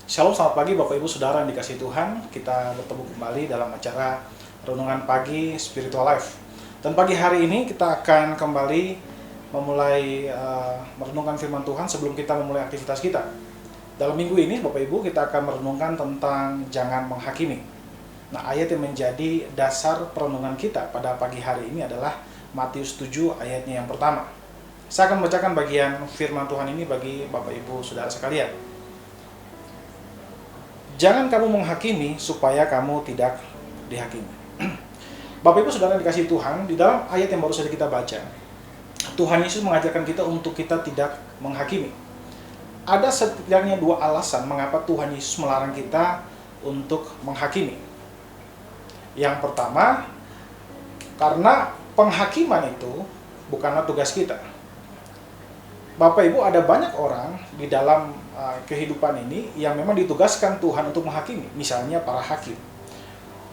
Shalom, selamat pagi Bapak Ibu Saudara yang dikasihi Tuhan. Kita bertemu kembali dalam acara Renungan Pagi Spiritual Life. Dan pagi hari ini kita akan kembali memulai merenungkan firman Tuhan sebelum kita memulai aktivitas kita. Dalam minggu ini Bapak Ibu kita akan merenungkan tentang jangan menghakimi. Nah, ayat yang menjadi dasar perenungan kita pada pagi hari ini adalah Matius 7 ayatnya yang pertama. Saya akan membacakan bagian firman Tuhan ini bagi Bapak Ibu Saudara sekalian. Jangan kamu menghakimi supaya kamu tidak dihakimi. Bapak Ibu Saudara dikasihi Tuhan, di dalam ayat yang baru saja kita baca, Tuhan Yesus mengajarkan kita untuk kita tidak menghakimi. Ada setidaknya dua alasan mengapa Tuhan Yesus melarang kita untuk menghakimi. Yang pertama, karena penghakiman itu bukanlah tugas kita. Bapak Ibu, ada banyak orang di dalam kehidupan ini yang memang ditugaskan Tuhan untuk menghakimi. Misalnya para hakim.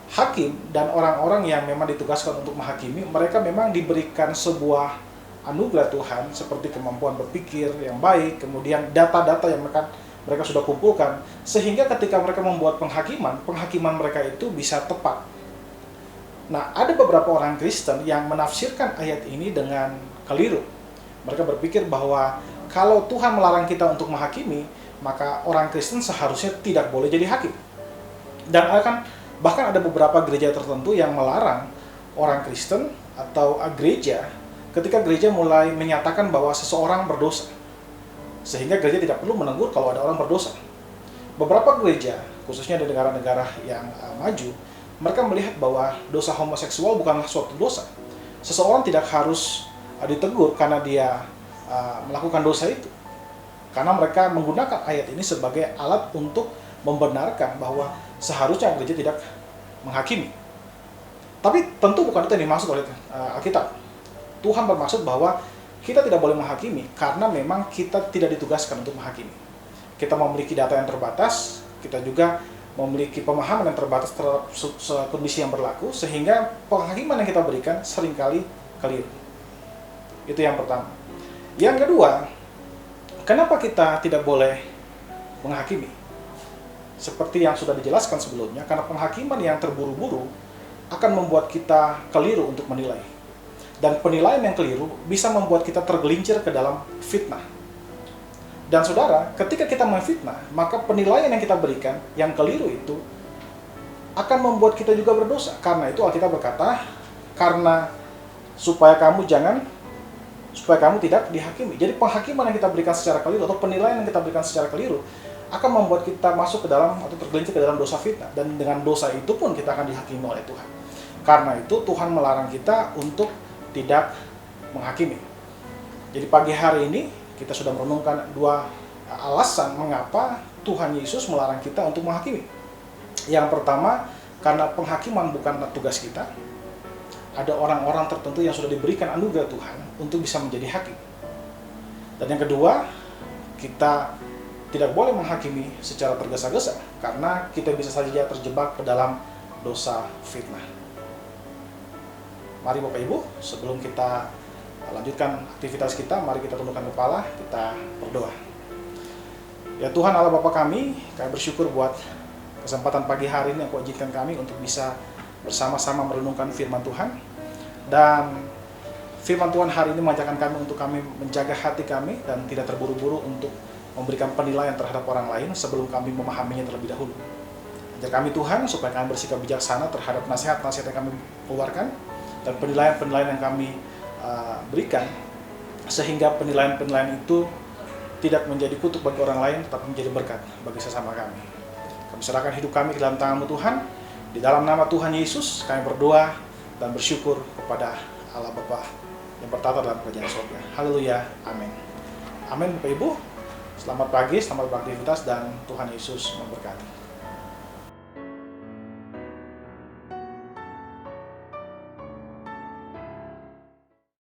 Hakim dan orang-orang yang memang ditugaskan untuk menghakimi, mereka memang diberikan sebuah anugerah Tuhan seperti kemampuan berpikir yang baik, kemudian data-data yang mereka sudah kumpulkan, sehingga ketika mereka membuat penghakiman mereka itu bisa tepat. Nah, ada beberapa orang Kristen yang menafsirkan ayat ini dengan keliru. Mereka berpikir bahwa kalau Tuhan melarang kita untuk menghakimi, maka orang Kristen seharusnya tidak boleh jadi hakim. Dan bahkan ada beberapa gereja tertentu yang melarang orang Kristen atau gereja ketika gereja mulai menyatakan bahwa seseorang berdosa. Sehingga gereja tidak perlu menegur kalau ada orang berdosa. Beberapa gereja, khususnya di negara-negara yang maju, mereka melihat bahwa dosa homoseksual bukanlah suatu dosa. Seseorang tidak harus ditegur karena dia melakukan dosa itu. Karena mereka menggunakan ayat ini sebagai alat untuk membenarkan bahwa seharusnya gereja tidak menghakimi. Tapi tentu bukan itu yang dimaksud oleh Alkitab. Tuhan bermaksud bahwa kita tidak boleh menghakimi karena memang kita tidak ditugaskan untuk menghakimi. Kita memiliki data yang terbatas, kita juga memiliki pemahaman yang terbatas terhadap kondisi yang berlaku, sehingga penghakiman yang kita berikan seringkali keliru. Itu yang pertama. Yang kedua, kenapa kita tidak boleh menghakimi? Seperti yang sudah dijelaskan sebelumnya, karena penghakiman yang terburu-buru akan membuat kita keliru untuk menilai. Dan penilaian yang keliru bisa membuat kita tergelincir ke dalam fitnah. Dan saudara, ketika kita memfitnah, maka penilaian yang kita berikan, yang keliru itu, akan membuat kita juga berdosa. Karena itu Alkitab berkata, supaya kamu tidak dihakimi. Jadi penghakiman yang kita berikan secara keliru atau penilaian yang kita berikan secara keliru akan membuat kita masuk ke dalam atau tergelincir ke dalam dosa fitnah, dan dengan dosa itu pun kita akan dihakimi oleh Tuhan. Karena itu Tuhan melarang kita untuk tidak menghakimi. Jadi pagi hari ini kita sudah merenungkan dua alasan mengapa Tuhan Yesus melarang kita untuk menghakimi. Yang pertama, karena penghakiman bukanlah tugas kita. Ada orang-orang tertentu yang sudah diberikan anugerah Tuhan untuk bisa menjadi hakim. Dan yang kedua, kita tidak boleh menghakimi secara tergesa-gesa karena kita bisa saja terjebak ke dalam dosa fitnah. Mari Bapak Ibu, sebelum kita lanjutkan aktivitas kita, mari kita tundukkan kepala, kita berdoa. Ya Tuhan Allah Bapa kami bersyukur buat kesempatan pagi hari ini yang Kau izinkan kami untuk bisa bersama-sama merenungkan firman Tuhan. Dan firman Tuhan hari ini mengajarkan kami untuk kami menjaga hati kami dan tidak terburu-buru untuk memberikan penilaian terhadap orang lain sebelum kami memahaminya terlebih dahulu. Ajar kami Tuhan supaya kami bersikap bijaksana terhadap nasihat-nasihat yang kami keluarkan dan penilaian-penilaian yang kami berikan, sehingga penilaian-penilaian itu tidak menjadi kutuk bagi orang lain tetapi menjadi berkat bagi sesama kami. Kami serahkan hidup kami ke dalam tangan-Mu Tuhan. Di dalam nama Tuhan Yesus kami berdoa dan bersyukur kepada Allah Bapa yang bertata dalam kerajaan surga. Haleluya, amin. Amin Bapak Ibu, selamat pagi, selamat beraktivitas, dan Tuhan Yesus memberkati.